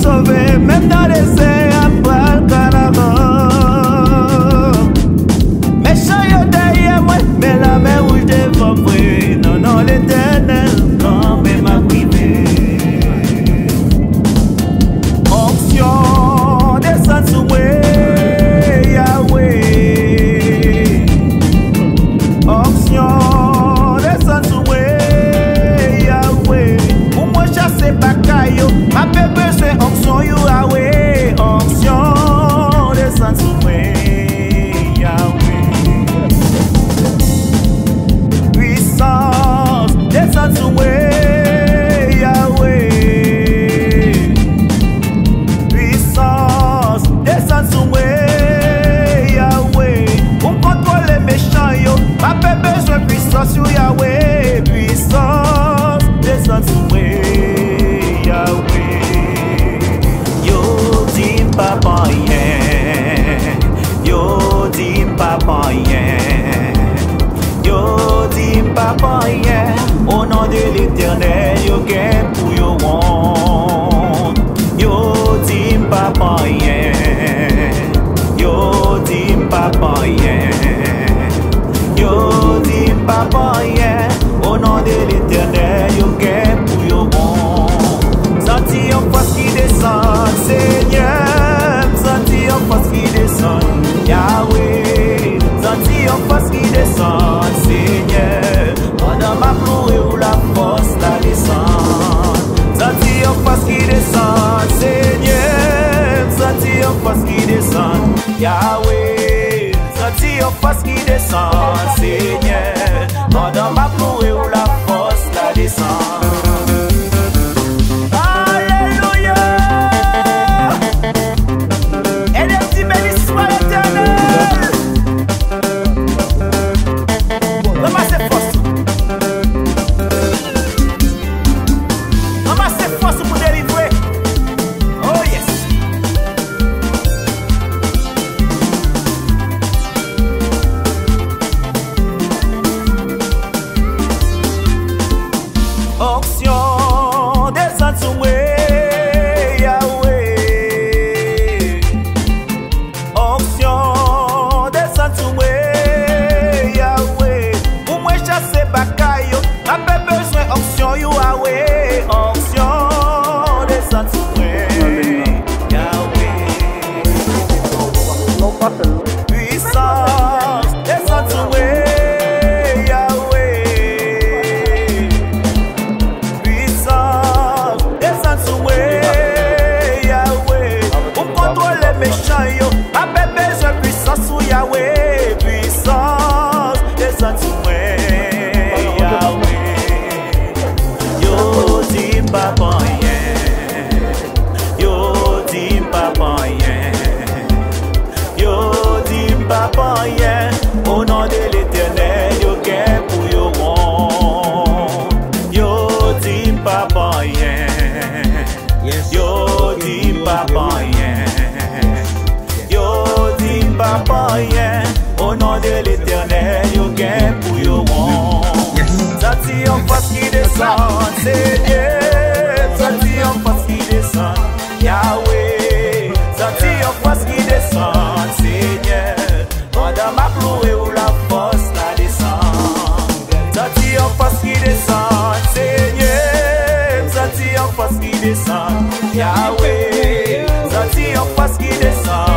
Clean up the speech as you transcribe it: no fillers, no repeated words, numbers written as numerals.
sauver, même dans les airs après le Canada. Mes chants derrière moi, mais la mer rouge devant moi. Non, non, l'éternel, non, mais ma privée. Onction, descend sous moi, Yahweh. Onction, descend sous moi, Yahweh. Pour moi, chasser bakayo, ma bébé, c'est onction, Yahweh. Onction, descend sous moi, Yahweh. Puissance, descend sous moi, Yahweh. Puissance, descend sous moi, Yahweh. Pour contrôler les méchants, yo, ma bébé, besoin puissance, Yahweh. Puissance, descend sous moi, Yahweh. Yo, dis papa, yeah. Yo, dis papa, yeah. Yo, dis papa, yeah. Au nom de l'éternel, yo, gain pour yo, want. Yo, dis papa, yeah. Yo, dis papa, yeah. Yo, dis papa, yeah. Au nom de l'éternel, yo, gain pour yo, want. Senti en face qui descend, Seigneur. Senti en face qui descend, Yahweh. Senti en face qui descend, Seigneur. Pendant ma plouée ou la force la descend. Senti en face qui descend, Seigneur. Senti en face qui descend, Yahweh. Senti en face qui descend, Seigneur. Pendant ma plouée ou la force la descend. Onction, descend sous moi, Yahweh. Onction, descend sous moi, Yahweh. Pour moi chasser bakayo, ma bébé besoin onction, Yahweh. Onction, descend sous moi, Yahweh. Puissance, descend sous moi. Yahweh, puissance, descend sous moi, Yahweh. Yo, dis papa, yeah. Yo, dis papa, yeah. Yo, dis papa, yeah. Au nom de l'éternel, yo, gain pour yo, want. Yo, dis papa, yeah. Yo, dis papa, yeah. Papa, yeah. Au nom de l'éternel, yo gain pour yo want. Senti en face qui descend, Seigneur. Senti en face qui descend, Yahweh. Senti en face qui descend, Seigneur. Pendant ma plouée ou la force la descend. Senti en face qui descend, Seigneur. Senti en face qui descend, Yahweh. Senti en face qui descend.